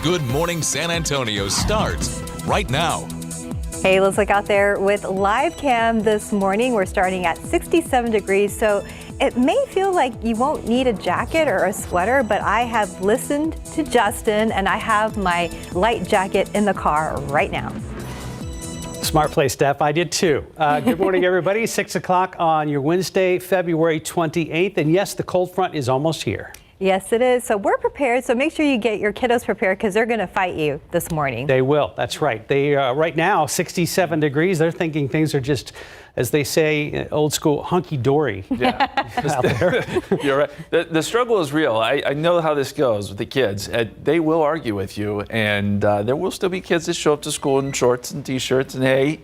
Good Morning San Antonio starts right now. Hey, let's look out there with live cam this morning. We're starting at 67 degrees, so it may feel like you won't need a jacket or a sweater, but I have listened to Justin and I have my light jacket in the car right now. Smart play, Steph. I did too. Good morning, everybody. 6 o'clock on your Wednesday, February 28th. And yes, the cold front is almost here. Yes, it is. So we're prepared. So make sure you get your kiddos prepared because they're going to fight you this morning. They will. That's right. They right now, 67 degrees. They're thinking things are just, as they say, old school hunky-dory. Yeah, out there. You're right. The struggle is real. I know how this goes with the kids. They will argue with you, and there will still be kids that show up to school in shorts and T-shirts, and hey,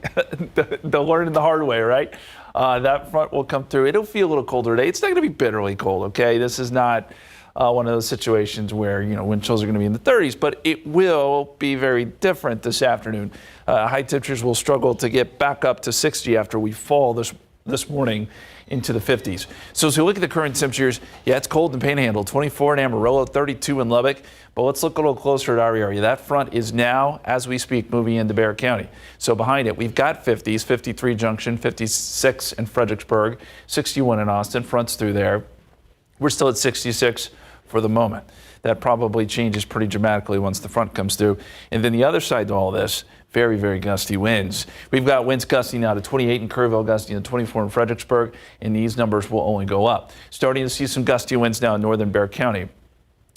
they'll learn it the hard way, right? That front will come through. It'll feel a little colder today. It's not going to be bitterly cold, okay? This is not one of those situations where, wind chills are going to be in the 30s, but it will be very different this afternoon. High temperatures will struggle to get back up to 60 after we fall this morning into the 50s. So as we look at the current temperatures, yeah, it's cold in Panhandle, 24 in Amarillo, 32 in Lubbock, but let's look a little closer at our area. That front is now, as we speak, moving into Bexar County. So behind it, we've got 50s, 53 Junction, 56 in Fredericksburg, 61 in Austin, fronts through there. We're still at 66 for the moment. That probably changes pretty dramatically once the front comes through. And then the other side to all this, very, very gusty winds. We've got winds gusting now to 28 in Kerrville, gusting to 24 in Fredericksburg, and these numbers will only go up. Starting to see some gusty winds now in northern Bexar County.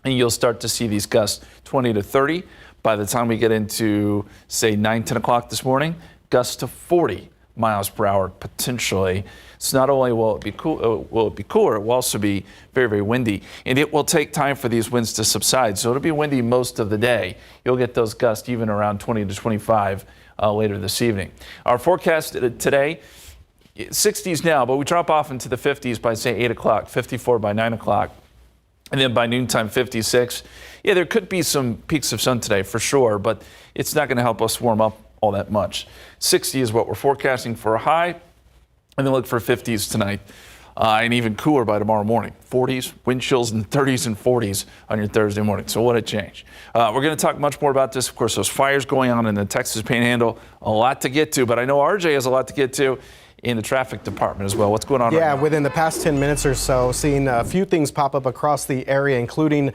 And you'll start to see these gusts 20 to 30 by the time we get into, say, 9, 10 o'clock this morning, gusts to 40 miles per hour potentially. So not only will it be cooler, it will also be very, very windy. And it will take time for these winds to subside. So it'll be windy most of the day. You'll get those gusts even around 20 to 25 later this evening. Our forecast today, 60s now, but we drop off into the 50s by, say, 8 o'clock, 54 by 9 o'clock. And then by noontime, 56. Yeah, there could be some peaks of sun today for sure, but it's not going to help us warm up all that much. 60 is what we're forecasting for a high, and then look for 50s tonight, and even cooler by tomorrow morning. 40s, wind chills in 30s and 40s on your Thursday morning. So what a change. We're going to talk much more about this. Of course, those fires going on in the Texas Panhandle, a lot to get to, but I know RJ has a lot to get to in the traffic department as well. What's going on right now? Yeah, within the past 10 minutes or so, seeing a few things pop up across the area, including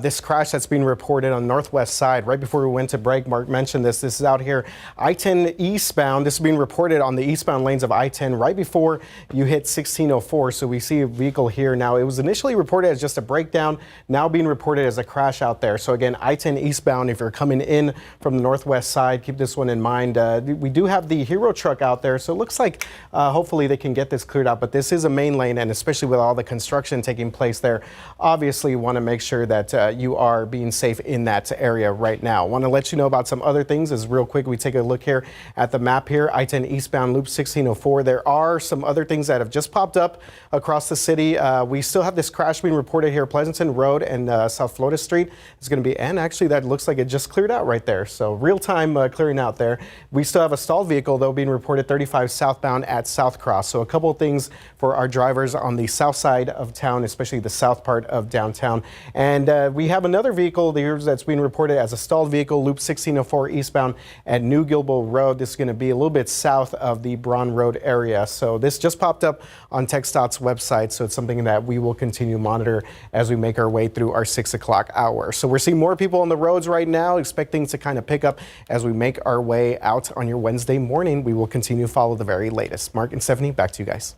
this crash that's being reported on the northwest side. Right before we went to break, Mark mentioned this. This is out here, I-10 eastbound. This is being reported on the eastbound lanes of I-10 right before you hit 1604. So we see a vehicle here now. It was initially reported as just a breakdown, now being reported as a crash out there. So again, I-10 eastbound, if you're coming in from the northwest side, keep this one in mind. We do have the Hero truck out there, so it looks like hopefully they can get this cleared out, but this is a main lane, and especially with all the construction taking place there, obviously you want to make sure that you are being safe in that area right now. Want to let you know about some other things as real quick we take a look here at the map here. I-10 eastbound loop 1604. There are some other things that have just popped up across the city. We still have this crash being reported here, Pleasanton Road and South Florida Street is going to be, and actually that looks like it just cleared out right there. So real time clearing out there. We still have a stalled vehicle though being reported 35 southbound at South Cross. So a couple of things for our drivers on the south side of town, especially the south part of downtown. And we have another vehicle that's being reported as a stalled vehicle, loop 1604 eastbound at New Gilbo Road. This is going to be a little bit south of the Braun Road area. So this just popped up on TxDOT's website. So it's something that we will continue to monitor as we make our way through our 6 o'clock hour. So we're seeing more people on the roads right now, expecting to kind of pick up as we make our way out on your Wednesday morning. We will continue to follow the very latest. Mark and Stephanie, back to you guys.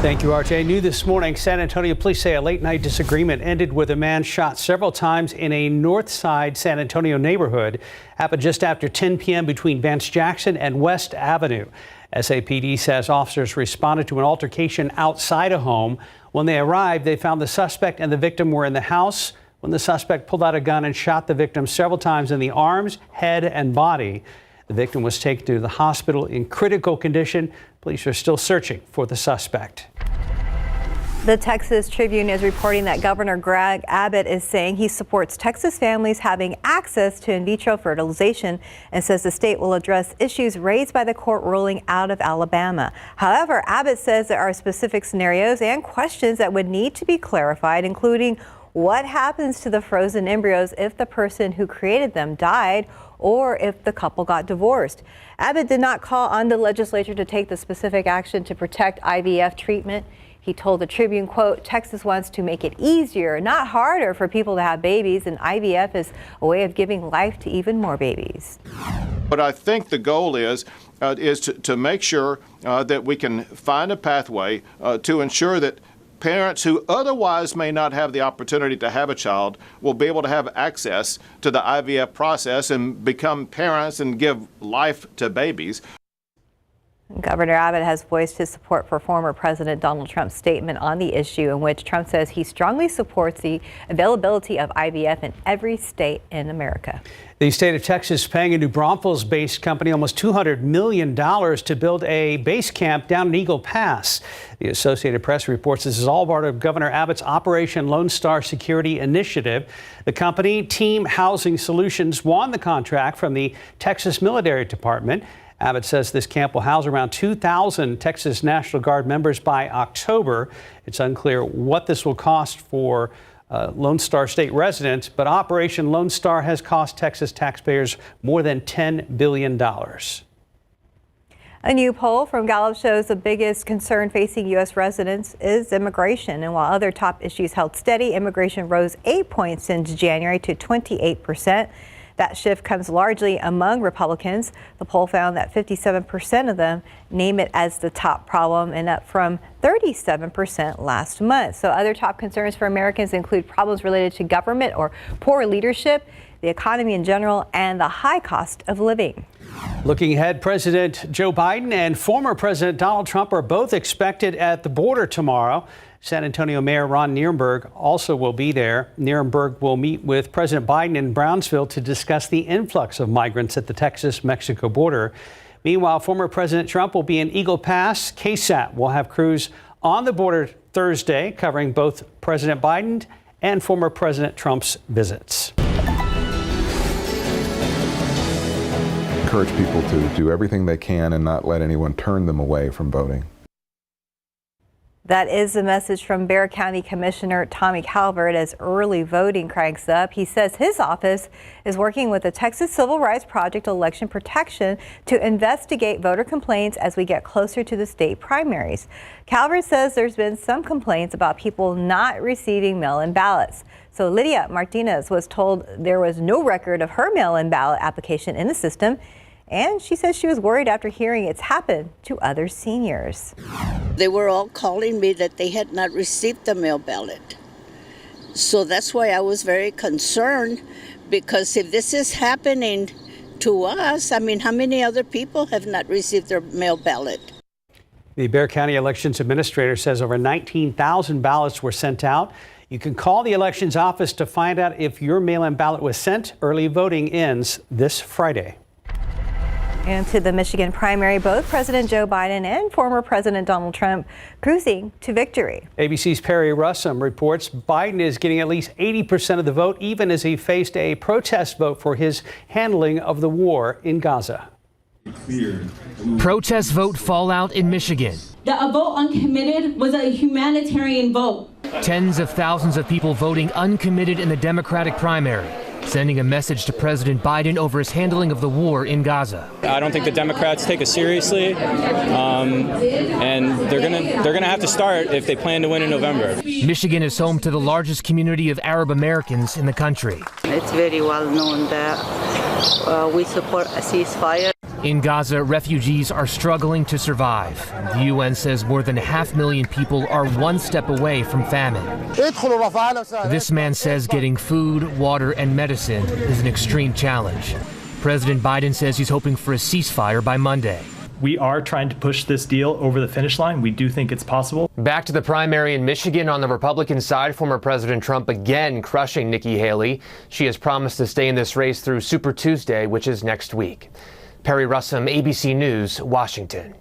Thank you, RJ. New this morning, San Antonio police say a late night disagreement ended with a man shot several times in a north side San Antonio neighborhood. Happened just after 10 p.m. between Vance Jackson and West Avenue. SAPD says officers responded to an altercation outside a home. When they arrived, they found the suspect and the victim were in the house when the suspect pulled out a gun and shot the victim several times in the arms, head, and body. The victim was taken to the hospital in critical condition. Police are still searching for the suspect. The Texas Tribune is reporting that Governor Greg Abbott is saying he supports Texas families having access to in vitro fertilization and says the state will address issues raised by the court ruling out of Alabama. However, Abbott says there are specific scenarios and questions that would need to be clarified, including What happens to the frozen embryos if the person who created them died or if the couple got divorced? Abbott did not call on the legislature to take the specific action to protect IVF treatment. He told the Tribune, quote, Texas wants to make it easier, not harder, for people to have babies, and IVF is a way of giving life to even more babies. But I think the goal is to make sure that we can find a pathway to ensure that parents who otherwise may not have the opportunity to have a child will be able to have access to the IVF process and become parents and give life to babies. Governor Abbott has voiced his support for former President Donald Trump's statement on the issue, in which Trump says he strongly supports the availability of IVF in every state in America. The state of Texas paying a New Braunfels-based company almost $200 million to build a base camp down in Eagle Pass. The Associated Press reports this is all part of Governor Abbott's Operation Lone Star Security Initiative. The company, Team Housing Solutions, won the contract from the Texas Military Department. Abbott says this camp will house around 2,000 Texas National Guard members by October. It's unclear what this will cost for Lone Star State residents, but Operation Lone Star has cost Texas taxpayers more than $10 billion. A new poll from Gallup shows the biggest concern facing U.S. residents is immigration. And while other top issues held steady, immigration rose 8 points since January to 28%. That shift comes largely among Republicans. The poll found that 57% of them name it as the top problem, and up from 37% last month. So other top concerns for Americans include problems related to government or poor leadership, the economy in general, and the high cost of living. Looking ahead, President Joe Biden and former President Donald Trump are both expected at the border tomorrow. San Antonio Mayor Ron Nirenberg also will be there. Nirenberg will meet with President Biden in Brownsville to discuss the influx of migrants at the Texas-Mexico border. Meanwhile, former President Trump will be in Eagle Pass. KSAT will have crews on the border Thursday covering both President Biden and former President Trump's visits. Encourage people to do everything they can and not let anyone turn them away from voting. That is the message from Bexar County Commissioner Tommy Calvert as early voting cranks up. He says his office is working with the Texas Civil Rights Project Election Protection to investigate voter complaints as we get closer to the state primaries. Calvert says there's been some complaints about people not receiving mail-in ballots. So Lydia Martinez was told there was no record of her mail-in ballot application in the system. And she says she was worried after hearing it's happened to other seniors. They were all calling me that they had not received the mail ballot. So that's why I was very concerned, because if this is happening to us, I mean, how many other people have not received their mail ballot? The Bexar County Elections Administrator says over 19,000 ballots were sent out. You can call the elections office to find out if your mail-in ballot was sent. Early voting ends this Friday. And to the Michigan primary, both President Joe Biden and former President Donald Trump cruising to victory. ABC's Perry Russum reports Biden is getting at least 80% of the vote, even as he faced a protest vote for his handling of the war in Gaza. Protest vote fallout in Michigan. A vote uncommitted was a humanitarian vote. Tens of thousands of people voting uncommitted in the Democratic primary, sending a message to President Biden over his handling of the war in Gaza. I don't think the Democrats take us seriously, and they're gonna have to start if they plan to win in November. Michigan is home to the largest community of Arab Americans in the country. It's very well known that we support a ceasefire. In Gaza, refugees are struggling to survive. The UN says more than 500,000 people are one step away from famine. This man says getting food, water, and medicine is an extreme challenge. President Biden says he's hoping for a ceasefire by Monday. We are trying to push this deal over the finish line. We do think it's possible. Back to the primary in Michigan. On the Republican side, former President Trump again crushing Nikki Haley. She has promised to stay in this race through Super Tuesday, which is next week. Perry Russum, ABC News, Washington.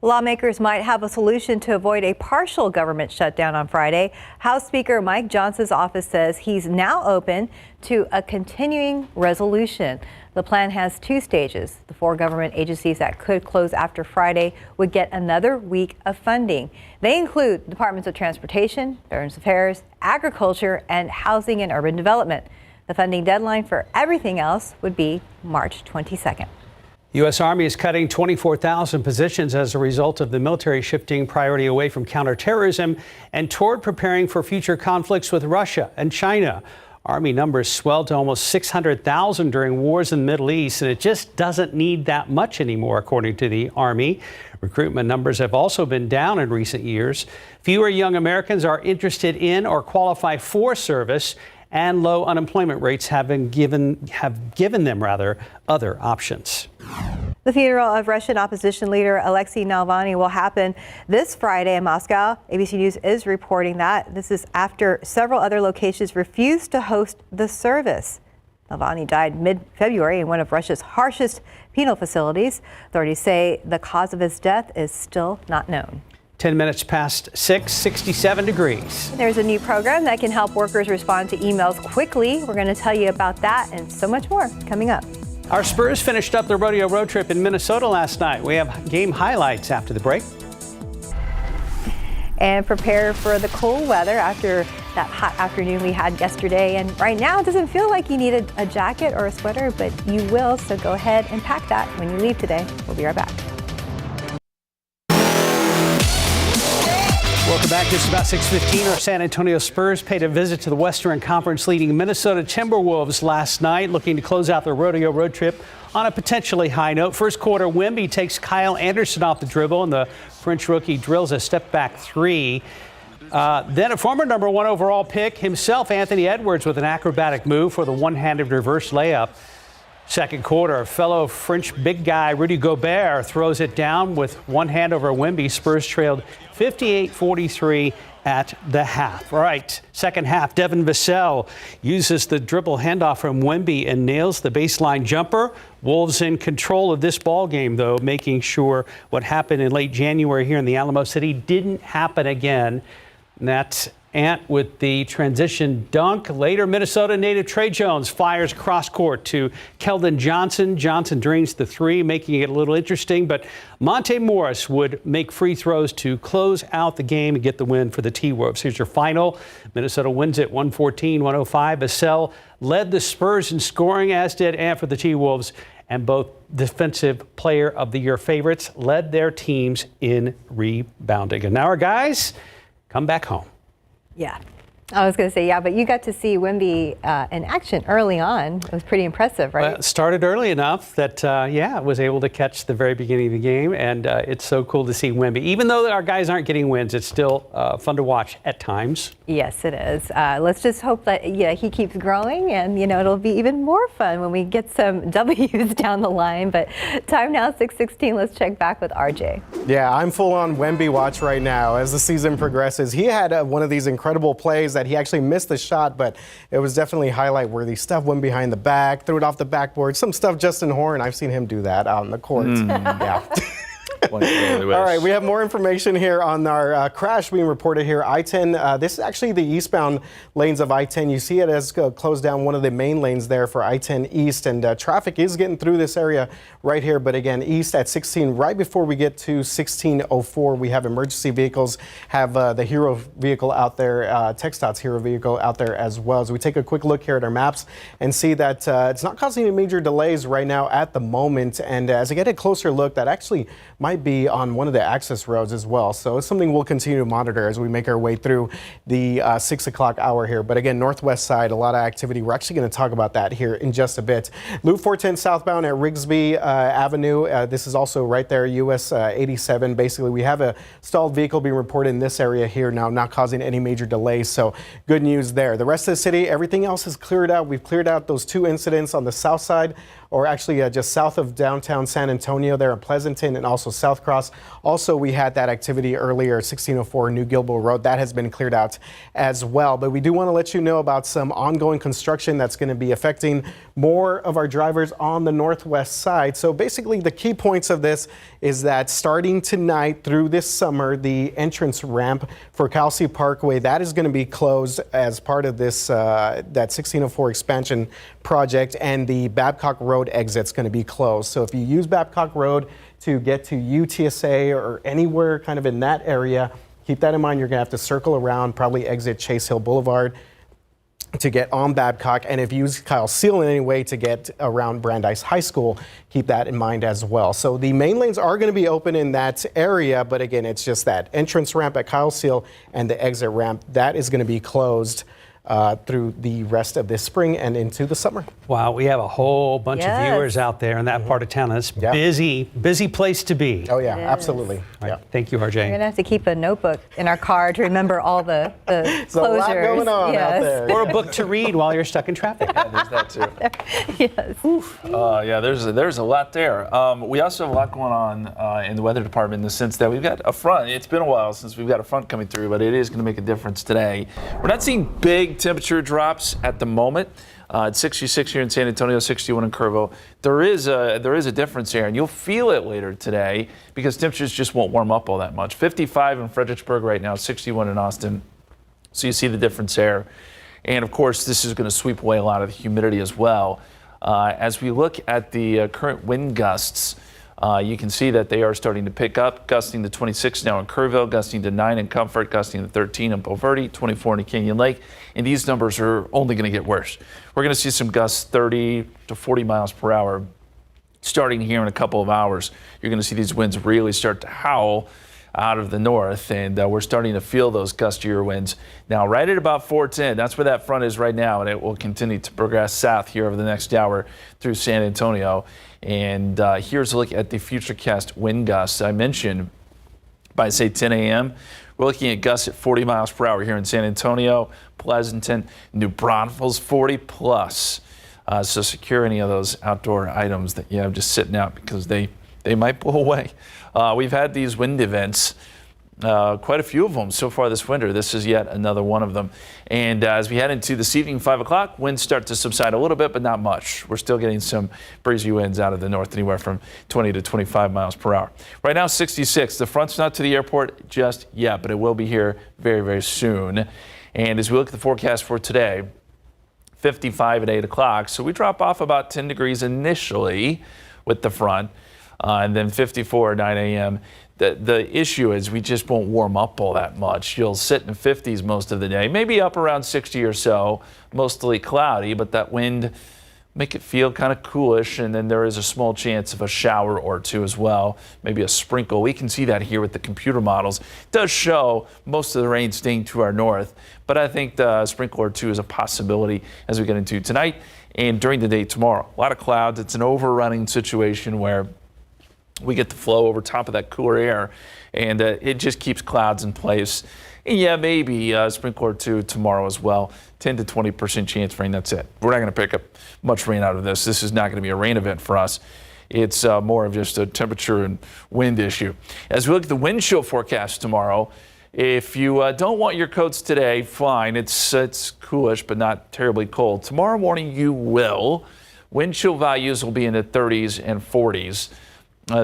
Lawmakers might have a solution to avoid a partial government shutdown on Friday. House Speaker Mike Johnson's office says he's now open to a continuing resolution. The plan has 2 stages. The 4 government agencies that could close after Friday would get another week of funding. They include Departments of Transportation, Veterans Affairs, Agriculture, and Housing and Urban Development. The funding deadline for everything else would be March 22nd. U.S. Army is cutting 24,000 positions as a result of the military shifting priority away from counterterrorism and toward preparing for future conflicts with Russia and China. Army numbers swelled to almost 600,000 during wars in the Middle East, and it just doesn't need that much anymore, according to the Army. Recruitment numbers have also been down in recent years. Fewer young Americans are interested in or qualify for service, and low unemployment rates have given them other options. The funeral of Russian opposition leader Alexei Navalny will happen this Friday in Moscow. ABC News is reporting that. This is after several other locations refused to host the service. Navalny died mid-February in one of Russia's harshest penal facilities. Authorities say the cause of his death is still not known. 10 minutes past 6, 67 degrees. There's a new program that can help workers respond to emails quickly. We're going to tell you about that and so much more coming up. Our Spurs finished up the rodeo road trip in Minnesota last night. We have game highlights after the break. And prepare for the cool weather after that hot afternoon we had yesterday. And right now it doesn't feel like you need a jacket or a sweater, but you will. So go ahead and pack that when you leave today. We'll be right back. Welcome back. Just about 6:15, our San Antonio Spurs paid a visit to the Western Conference leading Minnesota Timberwolves last night, looking to close out the rodeo road trip on a potentially high note. First quarter, Wemby takes Kyle Anderson off the dribble, and the French rookie drills a step-back 3. Then a former number 1 overall pick himself, Anthony Edwards, with an acrobatic move for the one-handed reverse layup. Second quarter, fellow French big guy Rudy Gobert throws it down with one hand over Wemby. Spurs trailed 58-43 at the half. All right, second half, Devin Vassell uses the dribble handoff from Wemby and nails the baseline jumper. Wolves in control of this ball game, though, making sure what happened in late January here in the Alamo City didn't happen again. And that's Ant with the transition dunk. Later, Minnesota native Trey Jones fires cross court to Keldon Johnson. Johnson drains the 3, making it a little interesting, but Monte Morris would make free throws to close out the game and get the win for the T-Wolves. Here's your final. Minnesota wins it 114-105. Vassell led the Spurs in scoring, as did Ant for the T-Wolves, and both Defensive Player of the Year favorites led their teams in rebounding. And now our guys come back home. Yeah, I was going to say, yeah, but you got to see Wemby in action early on. It was pretty impressive, right? Well, it started early enough that, was able to catch the very beginning of the game. And it's so cool to see Wemby. Even though our guys aren't getting wins, it's still fun to watch at times. Yes, it is. Let's just hope that he keeps growing and, it'll be even more fun when we get some W's down the line. But time now, 6:16. Let's check back with RJ. Yeah, I'm full on Wemby watch right now as the season progresses. He had one of these incredible plays that he actually missed the shot, but it was definitely highlight worthy stuff. Went behind the back, threw it off the backboard. Some stuff Justin Horn, I've seen him do that out on the court. Yeah. All right, we have more information here on our crash being reported here. I-10, this is actually the eastbound lanes of I-10. You see it has closed down one of the main lanes there for I-10 East, and traffic is getting through this area right here. But again, east at 16, right before we get to 1604, we have emergency vehicles, have the Hero vehicle out there, TxDOT's Hero vehicle out there as well. So we take a quick look here at our maps and see that it's not causing any major delays right now at the moment. And as I get a closer look, that actually might be on one of the access roads as well. So it's something we'll continue to monitor as we make our way through the 6 o'clock hour here. But again, northwest side, a lot of activity. We're actually going to talk about that here in just a bit. Loop 410 southbound at Rigsby Avenue. This is also right there, US 87. Basically, we have a stalled vehicle being reported in this area here now, not causing any major delays. So good news there. The rest of the city, everything else is cleared out. We've cleared out those 2 incidents on the south side or actually just south of downtown San Antonio there in Pleasanton and also South Cross. Also, we had that activity earlier, 1604 New Gilboa Road. That has been cleared out as well. But we do want to let you know about some ongoing construction that's going to be affecting more of our drivers on the northwest side. So basically, the key points of this is that starting tonight through this summer, the entrance ramp for Kelsey Parkway, that is going to be closed as part of this that 1604 expansion project, and the Babcock Road exit's going to be closed. So if you use Babcock Road to get to UTSA or anywhere kind of in that area, keep that in mind. You're going to have to circle around, probably exit Chase Hill Boulevard to get on Babcock. And if you use Kyle Seal in any way to get around Brandeis High School, keep that in mind as well. So the main lanes are going to be open in that area, but again, it's just that entrance ramp at Kyle Seal and the exit ramp, that is going to be closed through the rest of this spring and into the summer. Wow, we have a whole bunch of viewers out there in that part of town. It's busy place to be. Oh yeah, absolutely. All right, thank you, RJ. We're gonna have to keep a notebook in our car to remember all the There's closures. a lot going on out there. Or a book to read while you're stuck in traffic. Yeah, there's that too. Yes. Yeah, there's a lot there. We also have a lot going on in the weather department in the sense that we've got a front. It's been a while since we've got a front coming through, but it is going to make a difference today. We're not seeing big temperature drops at the moment. It's 66 here in San Antonio, 61 in Kerrville. There is a difference here, and you'll feel it later today because temperatures just won't warm up all that much. 55 in Fredericksburg right now, 61 in Austin. So you see the difference there. And of course, this is going to sweep away a lot of the humidity as well. As we look at the current wind gusts, you can see that they are starting to pick up, gusting to 26 now in Kerrville, gusting to 9 in Comfort, gusting to 13 in Bulverde, 24 in Canyon Lake, and these numbers are only going to get worse. We're going to see some gusts 30 to 40 miles per hour starting here in a couple of hours. You're going to see these winds really start to howl out of the north, and we're starting to feel those gustier winds now right at about 410. That's where that front is right now, and it will continue to progress south here over the next hour through San Antonio. And here's a look at the futurecast wind gusts. I mentioned by, say, 10 a.m., we're looking at gusts at 40 miles per hour here in San Antonio, Pleasanton, New Braunfels, 40 plus. So secure any of those outdoor items that you have just sitting out because they might blow away. We've had these wind events, quite a few of them so far this winter. This is yet another one of them. And as we head into this evening, 5 o'clock, winds start to subside a little bit, but not much. We're still getting some breezy winds out of the north, anywhere from 20 to 25 miles per hour. Right now, 66. The front's not to the airport just yet, but it will be here very, very soon. And as we look at the forecast for today, 55 at 8 o'clock. So we drop off about 10 degrees initially with the front, and then 54 at 9 a.m. The issue is we just won't warm up all that much. You'll sit in 50s most of the day, maybe up around 60 or so, mostly cloudy, but that wind make it feel kind of coolish, and then there is a small chance of a shower or two as well, maybe a sprinkle. We can see that here with the computer models. It does show most of the rain staying to our north, but I think the sprinkle or two is a possibility as we get into tonight and during the day tomorrow. A lot of clouds. It's an overrunning situation where we get the flow over top of that cooler air, and it just keeps clouds in place. And yeah, maybe a sprinkle or two tomorrow as well. 10 to 20% chance of rain, that's it. We're not going to pick up much rain out of this. This is not going to be a rain event for us. It's more of just a temperature and wind issue. As we look at the wind chill forecast tomorrow, if you don't want your coats today, fine. It's coolish, but not terribly cold. Tomorrow morning, you will. Wind chill values will be in the 30s and 40s.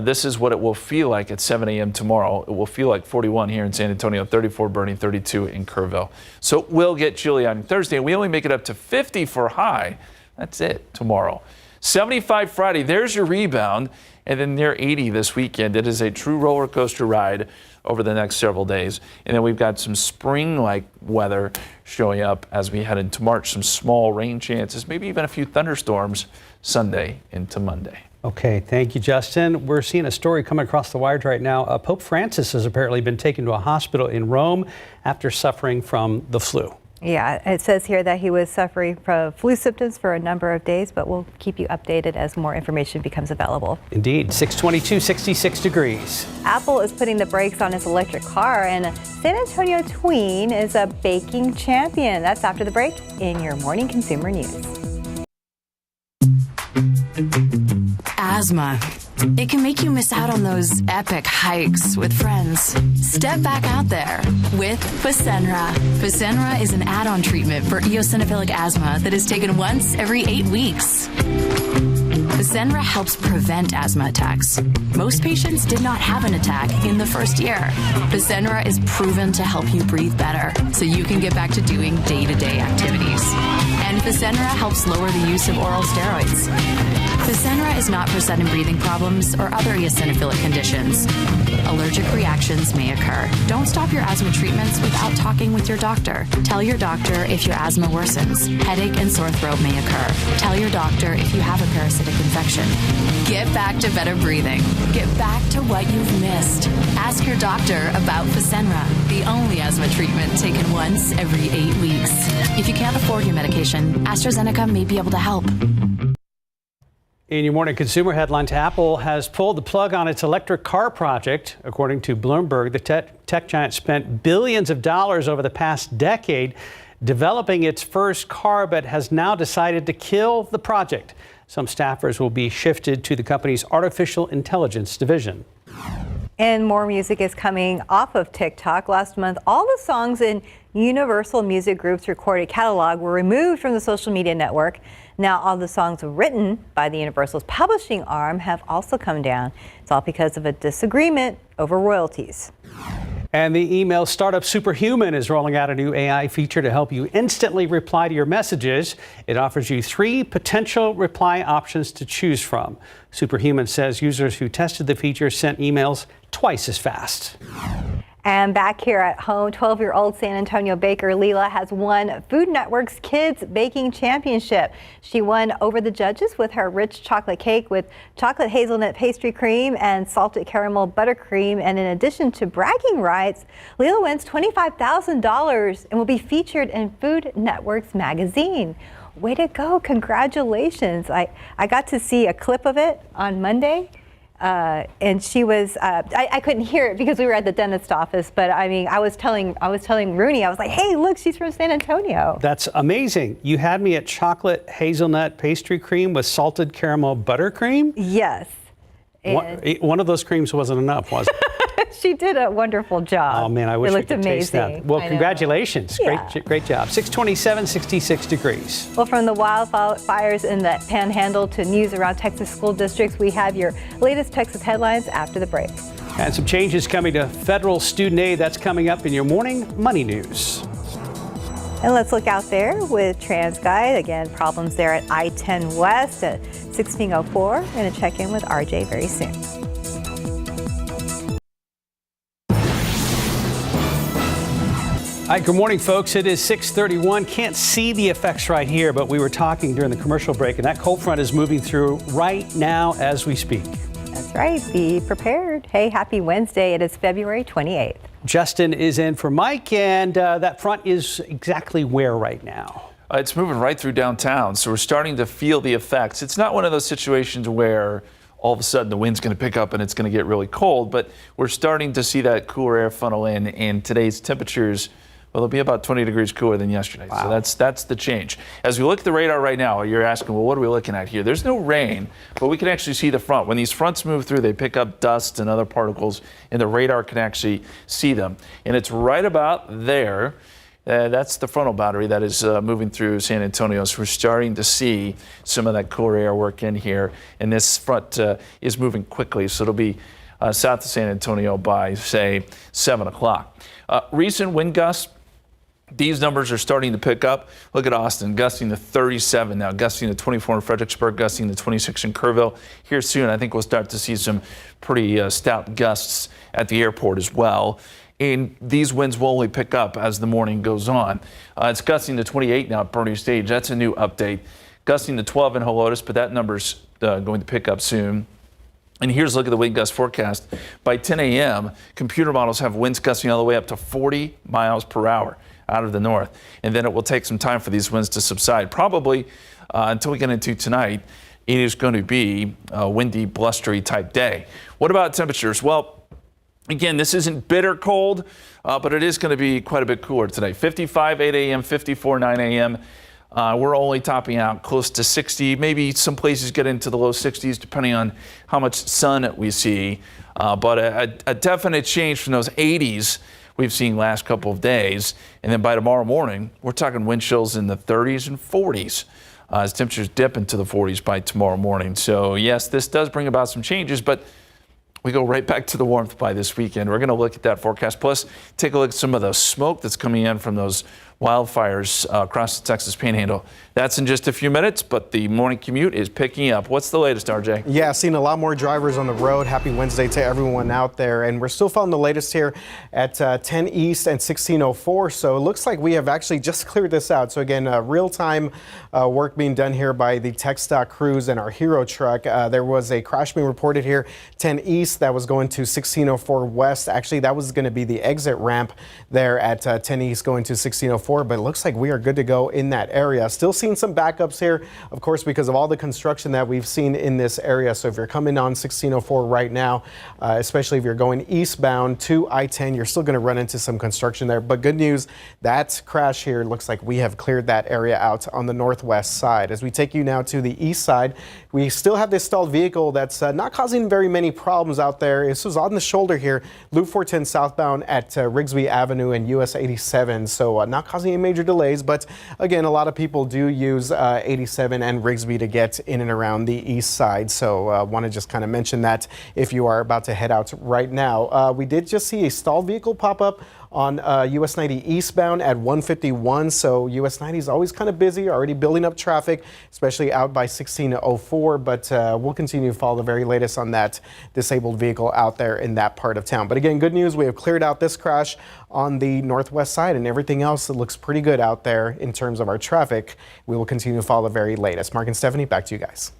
This is what it will feel like at 7 a.m. tomorrow. It will feel like 41 here in San Antonio, 34 Boerne, 32 in Kerrville. So it will get chilly on Thursday. We only make it up to 50 for high. That's it tomorrow. 75 Friday, there's your rebound. And then near 80 this weekend. It is a true roller coaster ride over the next several days. And then we've got some spring-like weather showing up as we head into March. Some small rain chances, maybe even a few thunderstorms Sunday into Monday. Okay, thank you, Justin. We're seeing a story coming across the wires right now. Pope Francis has apparently been taken to a hospital in Rome after suffering from the flu. Yeah, it says here that he was suffering from flu symptoms for a number of days, but we'll keep you updated as more information becomes available. Indeed, 622, 66 degrees. Apple is putting the brakes on its electric car, and a San Antonio tween is a baking champion. That's after the break in your Morning Consumer News. asthma. It can make you miss out on those epic hikes with friends. Step back out there with Fasenra. Fasenra is an add-on treatment for eosinophilic asthma that is taken once every 8 weeks. Fasenra helps prevent asthma attacks. Most patients did not have an attack in the first year. Fasenra is proven to help you breathe better so you can get back to doing day-to-day activities. And Fasenra helps lower the use of oral steroids. Fasenra is not for sudden breathing problems or other eosinophilic conditions. Allergic reactions may occur. Don't stop your asthma treatments without talking with your doctor. Tell your doctor if your asthma worsens. Headache and sore throat may occur. Tell your doctor if you have a parasitic infection. Get back to better breathing. Get back to what you've missed. Ask your doctor about Fasenra, the only asthma treatment taken once every 8 weeks. If you can't afford your medication, AstraZeneca may be able to help. In your morning consumer headlines, Apple has pulled the plug on its electric car project. According to Bloomberg, the tech giant spent billions of dollars over the past decade developing its first car, but has now decided to kill the project. Some staffers will be shifted to the company's artificial intelligence division. And more music is coming off of TikTok. Last month, all the songs in Universal Music Group's recorded catalog were removed from the social media network. Now, all the songs written by the Universal's publishing arm have also come down. It's all because of a disagreement over royalties. And the email startup Superhuman is rolling out a new AI feature to help you instantly reply to your messages. It offers you 3 potential reply options to choose from. Superhuman says users who tested the feature sent emails twice as fast. And back here at home, 12-year-old San Antonio baker Leela has won Food Network's Kids Baking Championship. She won over the judges with her rich chocolate cake with chocolate hazelnut pastry cream and salted caramel buttercream. And in addition to bragging rights, Leela wins $25,000 and will be featured in Food Network's magazine. Way to go. Congratulations. I got to see a clip of it on Monday. And she was, I couldn't hear it because we were at the dentist office, but I mean, I was telling Rooney, I was like, hey, look, she's from San Antonio. That's amazing. You had me at chocolate hazelnut pastry cream with salted caramel buttercream? Yes. One of those creams wasn't enough, was it? She did a wonderful job. Oh man, I wish it we looked could taste that. amazing. Well, congratulations. Yeah. Great job. 627, 66 degrees. Well, from the wildfires in the Panhandle to news around Texas school districts, we have your latest Texas headlines after the break. And some changes coming to federal student aid. That's coming up in your morning money news. And let's look out there with TransGuide. Again, problems there at I-10 West at 1604. We're going to check in with RJ very soon. All right, good morning, folks. It is 6:31. Can't see the effects right here, but we were talking during the commercial break, and that cold front is moving through right now as we speak. That's right. Be prepared. Hey, happy Wednesday. It is February 28th. Justin is in for Mike, and that front is exactly where right now? It's moving right through downtown, so we're starting to feel the effects. It's not one of those situations where all of a sudden the wind's going to pick up and it's going to get really cold, but we're starting to see that cooler air funnel in, and today's temperatures, well, they'll be about 20 degrees cooler than yesterday. Wow. So that's the change. As we look at the radar right now, you're asking, well, what are we looking at here? There's no rain, but we can actually see the front. When these fronts move through, they pick up dust and other particles, and the radar can actually see them. And it's right about there. That's the frontal boundary that is moving through San Antonio. So we're starting to see some of that cooler air work in here. And this front is moving quickly. So it'll be south of San Antonio by, say, 7 o'clock. Recent wind gusts. These numbers are starting to pick up. Look at Austin, gusting to 37 now, gusting to 24 in Fredericksburg, gusting to 26 in Kerrville. Here soon, I think we'll start to see some pretty stout gusts at the airport as well. And these winds will only pick up as the morning goes on. It's gusting to 28 now at Bernie Stage. That's a new update. Gusting to 12 in Helotes, but that number's going to pick up soon. And here's a look at the wind gust forecast. By 10 a.m., computer models have winds gusting all the way up to 40 miles per hour out of the north. And then it will take some time for these winds to subside. Probably until we get into tonight, it is going to be a windy, blustery type day. What about temperatures? Well, again, this isn't bitter cold, but it is going to be quite a bit cooler today. 55, 8 a.m., 54, 9 a.m. We're only topping out close to 60. Maybe some places get into the low 60s depending on how much sun we see. But a definite change from those 80s we've seen last couple of days. And then by tomorrow morning, we're talking wind chills in the 30s and 40s as temperatures dip into the 40s by tomorrow morning. So yes, this does bring about some changes, but we go right back to the warmth by this weekend. We're going to look at that forecast. Plus, take a look at some of the smoke that's coming in from those wildfires across the Texas Panhandle. That's in just a few minutes, but the morning commute is picking up. What's the latest, RJ? Yeah, seeing a lot more drivers on the road. Happy Wednesday to everyone out there. And we're still following the latest here at 10 East and 1604. So it looks like we have actually just cleared this out. So again, real-time work being done here by the TxDOT crews and our Hero truck. There was a crash being reported here, 10 East, that was going to 1604 West. Actually, that was going to be the exit ramp there at 10 East going to 1604. But it looks like we are good to go in that area. Still seeing some backups here, of course, because of all the construction that we've seen in this area. So if you're coming on 1604 right now, especially if you're going eastbound to I-10, you're still going to run into some construction there. But good news, that crash here looks like we have cleared that area out on the northwest side. As we take you now to the east side, we still have this stalled vehicle that's not causing very many problems out there. This was on the shoulder here, Loop 410 southbound at Rigsby Avenue and US 87. So not causing any major delays, but again, a lot of people do use 87 and Rigsby to get in and around the east side. So want to just kind of mention that if you are about to head out right now. We did just see a stalled vehicle pop up on US 90 eastbound at 151. So US 90 is always kind of busy, already building up traffic, especially out by 1604. But we'll continue to follow the very latest on that disabled vehicle out there in that part of town. But again, good news, we have cleared out this crash on the northwest side, and everything else, it looks pretty good out there in terms of our traffic. We will continue to follow the very latest. Mark and Stephanie, back to you guys.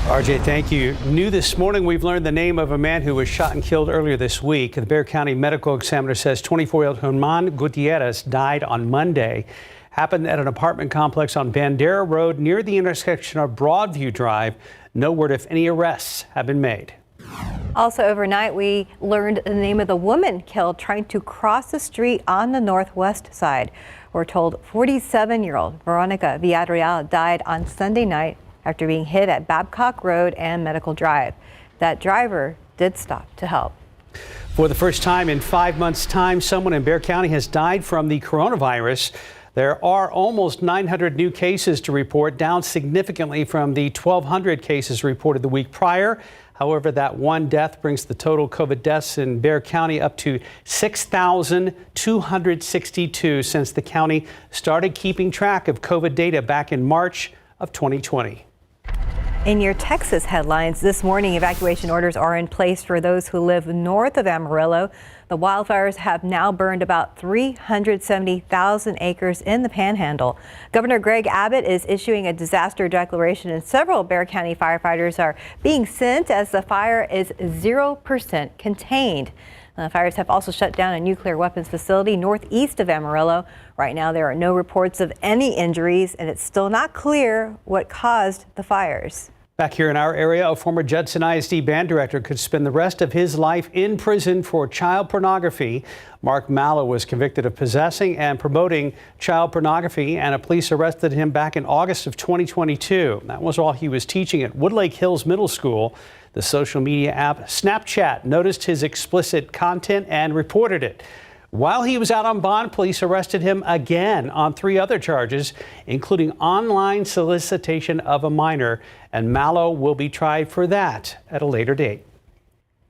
RJ, thank you. New this morning, we've learned the name of a man who was shot and killed earlier this week. The Bexar County medical examiner says 24-year-old German Gutierrez died on Monday. Happened at an apartment complex on Bandera Road near the intersection of Broadview Drive. No word if any arrests have been made. Also overnight, we learned the name of the woman killed trying to cross the street on the northwest side. We're told 47-year-old Veronica Villarreal died on Sunday night after being hit at Babcock Road and Medical Drive. That driver did stop to help. For the first time in 5 months' time, someone in Bexar County has died from the coronavirus. There are almost 900 new cases to report, down significantly from the 1,200 cases reported the week prior. However, that one death brings the total COVID deaths in Bexar County up to 6,262 since the county started keeping track of COVID data back in March of 2020. In your Texas headlines this morning, evacuation orders are in place for those who live north of Amarillo. The wildfires have now burned about 370,000 acres in the Panhandle. Governor Greg Abbott is issuing a disaster declaration, and several Bexar County firefighters are being sent as the fire is 0% contained. The fires have also shut down a nuclear weapons facility northeast of Amarillo. Right now, there are no reports of any injuries, and it's still not clear what caused the fires. Back here in our area, a former Judson ISD band director could spend the rest of his life in prison for child pornography. Mark Mallow was convicted of possessing and promoting child pornography, and police arrested him back in August of 2022. That was while he was teaching at Woodlake Hills Middle School. The social media app Snapchat noticed his explicit content and reported it. While he was out on bond, police arrested him again on 3 other charges, including online solicitation of a minor, and Mallow will be tried for that at a later date.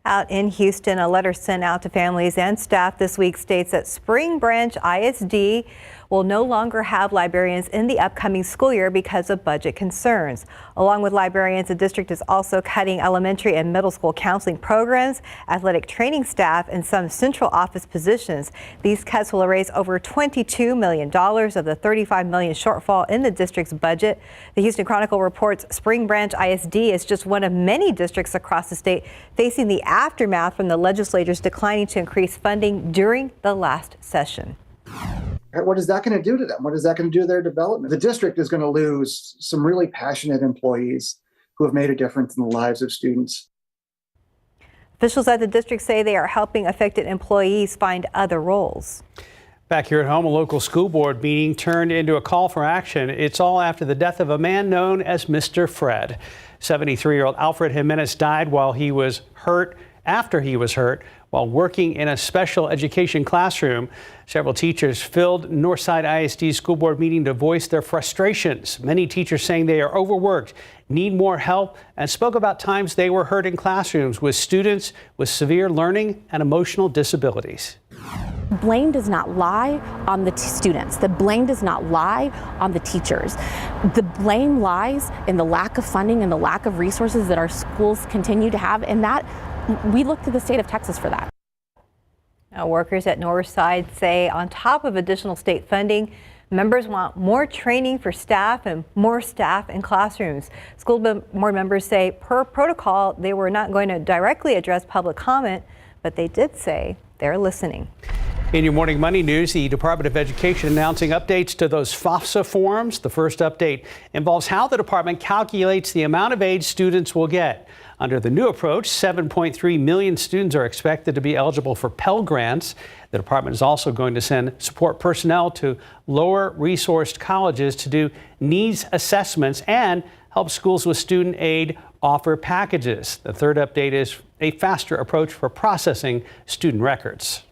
Out in Houston, a letter sent out to families and staff this week states that Spring Branch ISD will no longer have librarians in the upcoming school year because of budget concerns. Along with librarians, the district is also cutting elementary and middle school counseling programs, athletic training staff, and some central office positions. These cuts will erase over $22 million of the $35 million shortfall in the district's budget. The Houston Chronicle reports Spring Branch ISD is just one of many districts across the state facing the aftermath from the legislators declining to increase funding during the last session. What is that going to do to them? What is that going to do to their development? The district is going to lose some really passionate employees who have made a difference in the lives of students. Officials at the district say they are helping affected employees find other roles. Back here at home, a local school board meeting turned into a call for action. It's all after the death of a man known as Mr. Fred. 73-year-old Alfred Jimenez died after he was hurt while working in a special education classroom. Several teachers filled Northside ISD school board meeting to voice their frustrations. Many teachers saying they are overworked, need more help, and spoke about times they were hurt in classrooms with students with severe learning and emotional disabilities. Blame does not lie on the students. The blame does not lie on the teachers. The blame lies in the lack of funding and the lack of resources that our schools continue to have, and that we look to the state of Texas for that. Now, workers at Northside say on top of additional state funding, members want more training for staff and more staff in classrooms. School board members say per protocol, they were not going to directly address public comment, but they did say they're listening. In your Morning Money News, the Department of Education announcing updates to those FAFSA forms. The first update involves how the department calculates the amount of aid students will get. Under the new approach, 7.3 million students are expected to be eligible for Pell Grants. The department is also going to send support personnel to lower resourced colleges to do needs assessments and help schools with student aid offer packages. The third update is a faster approach for processing student records.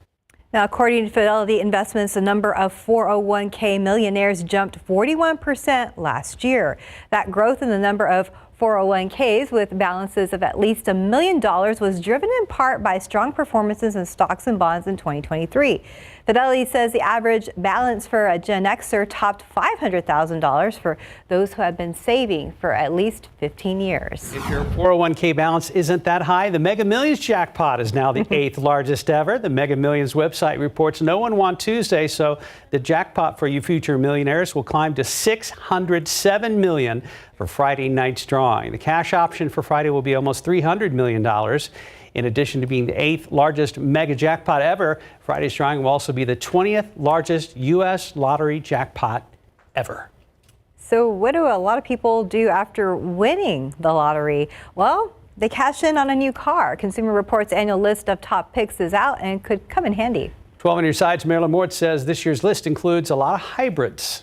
Now, according to Fidelity Investments, the number of 401k millionaires jumped 41% last year. That growth in the number of 401ks with balances of at least $1 million was driven in part by strong performances in stocks and bonds in 2023. Fidelity says the average balance for a Gen Xer topped $500,000 for those who have been saving for at least 15 years. If your 401k balance isn't that high, the Mega Millions jackpot is now the 8th largest ever. The Mega Millions website reports no one won Tuesday, so the jackpot for you future millionaires will climb to $607 million for Friday night's drawing. The cash option for Friday will be almost $300 million. In addition to being the 8th largest mega jackpot ever, Friday's drawing will also be the 20th largest U.S. lottery jackpot ever. So what do a lot of people do after winning the lottery? Well, they cash in on a new car. Consumer Reports' annual list of top picks is out and could come in handy. 12 on your sides, Marilyn Mort says this year's list includes a lot of hybrids.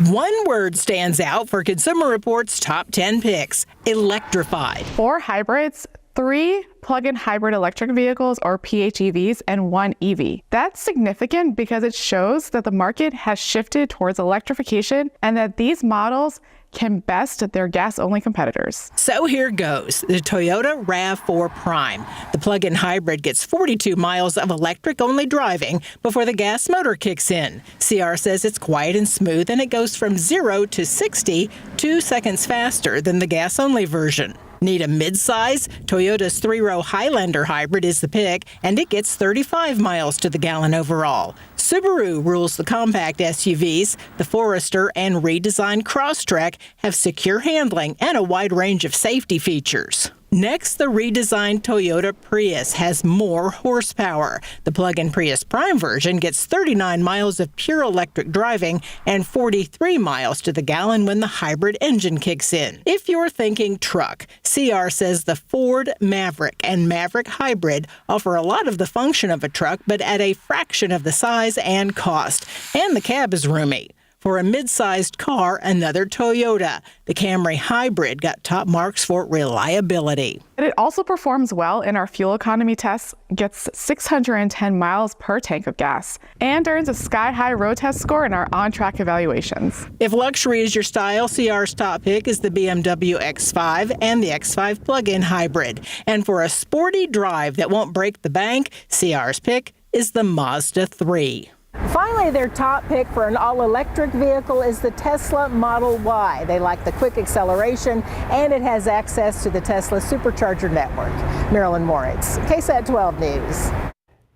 One word stands out for Consumer Reports' top 10 picks: electrified. 4 hybrids, 3 plug-in hybrid electric vehicles or PHEVs, and 1 EV. That's significant because it shows that the market has shifted towards electrification and that these models can best their gas-only competitors. So here goes. The Toyota RAV4 Prime. The plug-in hybrid gets 42 miles of electric-only driving before the gas motor kicks in. CR says it's quiet and smooth, and it goes from 0 to 60 2 seconds faster than the gas-only version. Need a mid-size? Toyota's 3-row Highlander hybrid is the pick, and it gets 35 miles to the gallon overall. Subaru rules the compact SUVs. The Forester and redesigned Crosstrek have secure handling and a wide range of safety features. Next, the redesigned Toyota Prius has more horsepower. The plug-in Prius Prime version gets 39 miles of pure electric driving and 43 miles to the gallon when the hybrid engine kicks in. If you're thinking truck, CR says the Ford Maverick and Maverick Hybrid offer a lot of the function of a truck, but at a fraction of the size and cost. And the cab is roomy. For a mid-sized car, another Toyota. The Camry Hybrid got top marks for reliability. And it also performs well in our fuel economy tests, gets 610 miles per tank of gas, and earns a sky-high road test score in our on-track evaluations. If luxury is your style, CR's top pick is the BMW X5 and the X5 plug-in hybrid. And for a sporty drive that won't break the bank, CR's pick is the Mazda 3. Finally, their top pick for an all-electric vehicle is the Tesla Model Y. They like the quick acceleration, and it has access to the Tesla supercharger network. Marilyn Moritz, KSAT 12 News.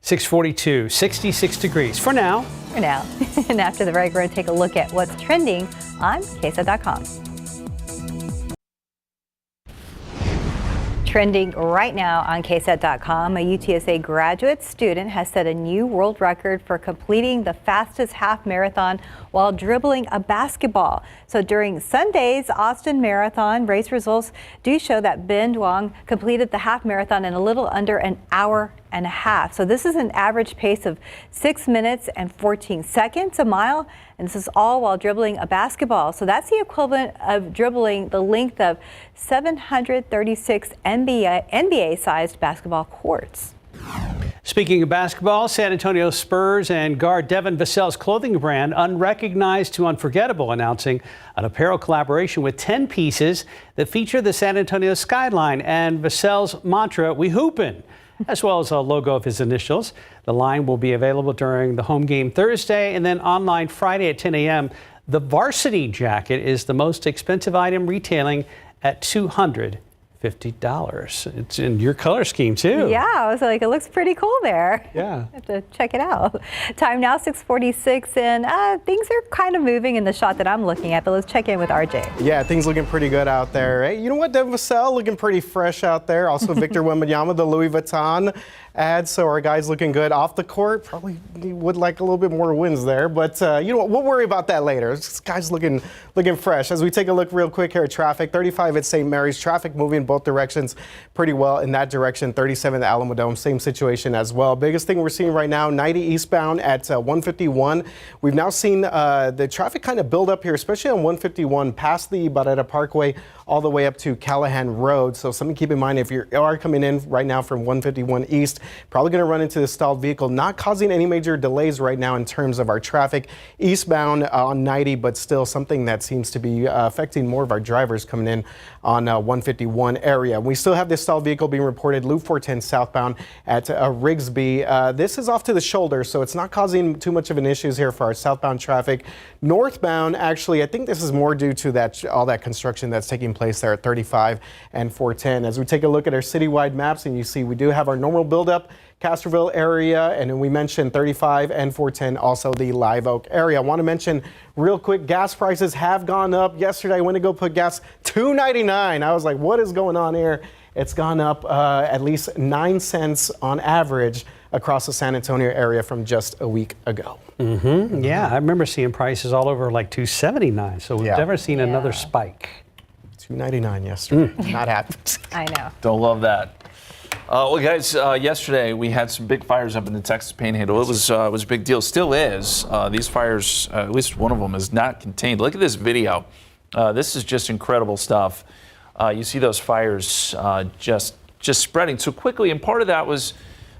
642, 66 degrees for now. For now. And after the break, we're going to take a look at what's trending on KSAT.com. Trending right now on KSAT.com, a UTSA graduate student has set a new world record for completing the fastest half marathon while dribbling a basketball. So during Sunday's Austin Marathon, race results do show that Ben Duong completed the half marathon in a little under an hour 1.5. So this is an average pace of 6 minutes and 14 seconds a mile. And this is all while dribbling a basketball. So that's the equivalent of dribbling the length of 736 NBA-sized basketball courts. Speaking of basketball, San Antonio Spurs and guard Devin Vassell's clothing brand, Unrecognized to Unforgettable, announcing an apparel collaboration with 10 pieces that feature the San Antonio skyline and Vassell's mantra, "We hoopin'," as well as a logo of his initials. The line will be available during the home game Thursday and then online Friday at 10 a.m. The varsity jacket is the most expensive item, retailing at $250. It's in your color scheme, too. Yeah, I was like, it looks pretty cool there. Yeah. Have to check it out. Time now, 6:46, and things are kind of moving in the shot that I'm looking at, but let's check in with RJ. Yeah, things looking pretty good out there. Hey, you know what, Devin Vassell looking pretty fresh out there. Also, Victor Wembanyama, the Louis Vuitton ad. So our guys looking good off the court. Probably would like a little bit more wins there, but you know what, we'll worry about that later. This guy's looking fresh. As we take a look real quick here at traffic, 35 at St. Mary's, traffic moving both directions pretty well in that direction. 37 at Alamo Dome, same situation as well. Biggest thing we're seeing right now, 90 eastbound at 151. We've now seen the traffic kind of build up here, especially on 151 past the Barrera Parkway all the way up to Callahan Road. So something to keep in mind if you are coming in right now from 151 east, probably going to run into the stalled vehicle, not causing any major delays right now in terms of our traffic eastbound on 90, but still something that seems to be affecting more of our drivers coming in on 151 area. We still have this stalled vehicle being reported Loop 410 southbound at Rigsby. This is off to the shoulder, so it's not causing too much of an issue here for our southbound traffic. Northbound, actually, I think this is more due to all that construction that's taking place there at 35 and 410. As we take a look at our citywide maps, and you see we do have our normal buildup, Castroville area, and then we mentioned 35 and 410, also the Live Oak area. I want to mention real quick, gas prices have gone up. Yesterday, I went to go put gas, $2.99. I was like, what is going on here? It's gone up at least 9 cents on average across the San Antonio area from just a week ago. Mm-hmm. Yeah, I remember seeing prices all over like $2.79, so we've never seen another spike. $2.99 yesterday. Not happy. I know. Don't love that. Well, guys, yesterday we had some big fires up in the Texas Panhandle. It was a big deal. Still is. These fires, at least one of them, is not contained. Look at this video. This is just incredible stuff. You see those fires just spreading so quickly, and part of that was,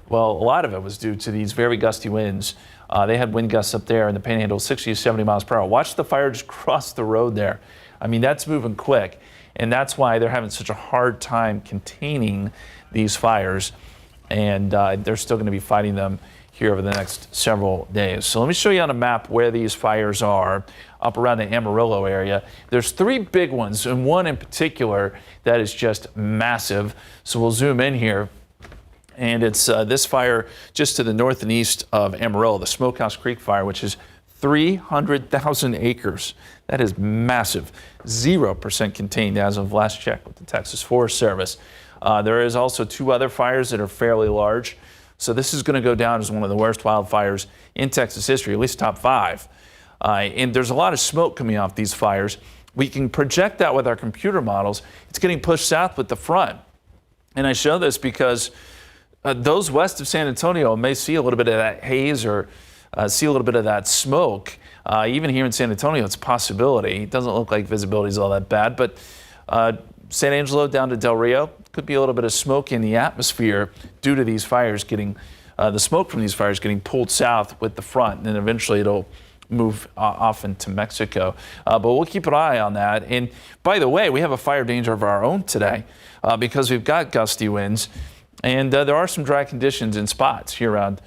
well, a lot of it was due to these very gusty winds. They had wind gusts up there in the Panhandle, 60 to 70 miles per hour. Watch the fire just cross the road there. I mean, that's moving quick, and that's why they're having such a hard time containing these fires, and they're still going to be fighting them here over the next several days. So let me show you on a map where these fires are up around the Amarillo area. There's 3 big ones, and one in particular that is just massive. So we'll zoom in here, and it's this fire just to the north and east of Amarillo, the Smokehouse Creek fire, which is 300,000 acres. That is massive. 0% contained as of last check with the Texas Forest Service. There is also 2 other fires that are fairly large. So this is going to go down as one of the worst wildfires in Texas history, at least top 5. And there's a lot of smoke coming off these fires. We can project that with our computer models. It's getting pushed south with the front. And I show this because those west of San Antonio may see a little bit of that haze or see a little bit of that smoke. Even here in San Antonio, it's a possibility. It doesn't look like visibility is all that bad, but San Angelo down to Del Rio, could be a little bit of smoke in the atmosphere due to these fires getting, the smoke from these fires getting pulled south with the front, and then eventually it'll move off into Mexico. But we'll keep an eye on that. And by the way, we have a fire danger of our own today because we've got gusty winds, and there are some dry conditions in spots here around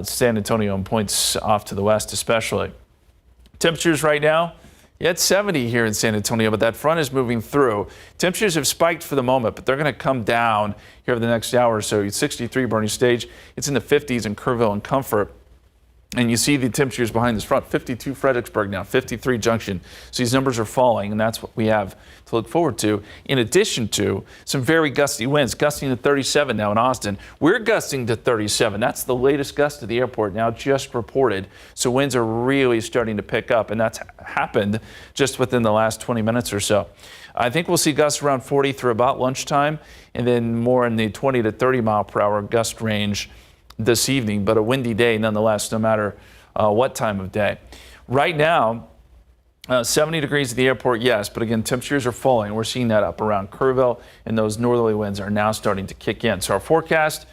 San Antonio and points off to the west especially. Temperatures right now, yeah, it's 70 here in San Antonio, but that front is moving through. Temperatures have spiked for the moment, but they're going to come down here over the next hour or so. 63 Bernie Stage. It's in the 50s in Kerrville and Comfort. And you see the temperatures behind this front, 52 Fredericksburg now, 53 Junction. So these numbers are falling, and that's what we have to look forward to, in addition to some very gusty winds, gusting to 37 now in Austin. We're gusting to 37. That's the latest gust at the airport now just reported. So winds are really starting to pick up, and that's happened just within the last 20 minutes or so. I think we'll see gusts around 40 through about lunchtime, and then more in the 20 to 30 mile per hour gust range this evening, but a windy day nonetheless, no matter what time of day. Right now, 70 degrees at the airport, yes, but again, temperatures are falling. We're seeing that up around Kerrville, and those northerly winds are now starting to kick in. So our forecast,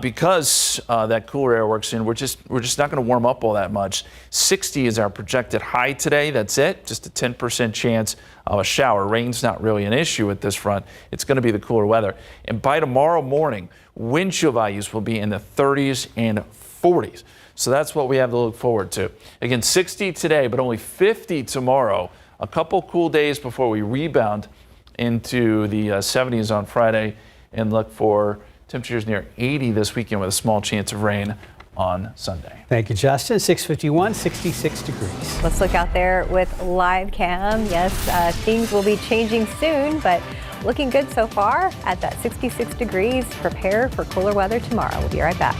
because that cooler air works in, we're just not going to warm up all that much. 60 is our projected high today. That's it. Just a 10% chance of a shower. Rain's not really an issue with this front. It's going to be the cooler weather. And by tomorrow morning, wind chill values will be in the 30s and 40s. So that's what we have to look forward to. Again, 60 today, but only 50 tomorrow. A couple cool days before we rebound into the 70s on Friday and look for temperatures near 80 this weekend with a small chance of rain on Sunday. Thank you, Justin. 6:51, 66 degrees. Let's look out there with live cam. Yes, things will be changing soon, but looking good so far at that 66 degrees. Prepare for cooler weather tomorrow. We'll be right back.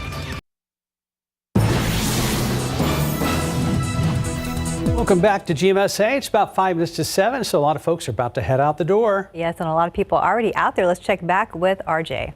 Welcome back to GMSA. It's about 5 minutes to 7, so a lot of folks are about to head out the door. Yes, and a lot of people already out there. Let's check back with RJ.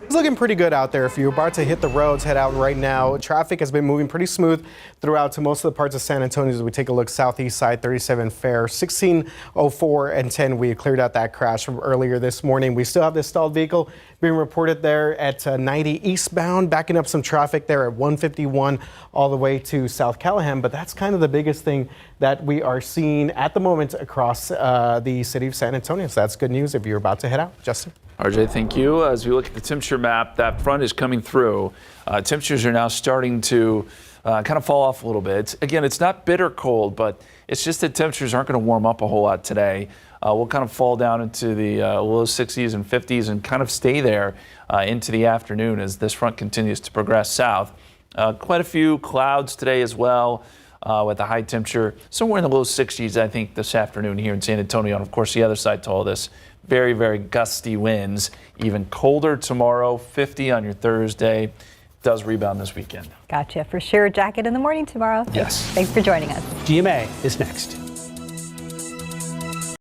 It's looking pretty good out there. If you're about to hit the roads, head out right now. Traffic has been moving pretty smooth throughout to most of the parts of San Antonio as we take a look southeast side, 37 Fair, 1604 and 10. We cleared out that crash from earlier this morning. We still have this stalled vehicle being reported there at 90 eastbound, backing up some traffic there at 151 all the way to South Callahan. But that's kind of the biggest thing that we are seeing at the moment across the city of San Antonio. So that's good news if you're about to head out. Justin? RJ, thank you. As we look at the temperature map, that front is coming through. Temperatures are now starting to kind of fall off a little bit. Again, it's not bitter cold, but it's just that temperatures aren't going to warm up a whole lot today. We'll kind of fall down into the low 60s and 50s and kind of stay there into the afternoon as this front continues to progress south. Quite a few clouds today as well. With a high temperature somewhere in the low 60s, I think, this afternoon here in San Antonio. And of course, the other side to all this, very, very gusty winds. Even colder tomorrow, 50 on your Thursday. Does rebound this weekend. Gotcha. For sure. Jacket in the morning tomorrow. Yes. Thanks for joining us. GMA is next.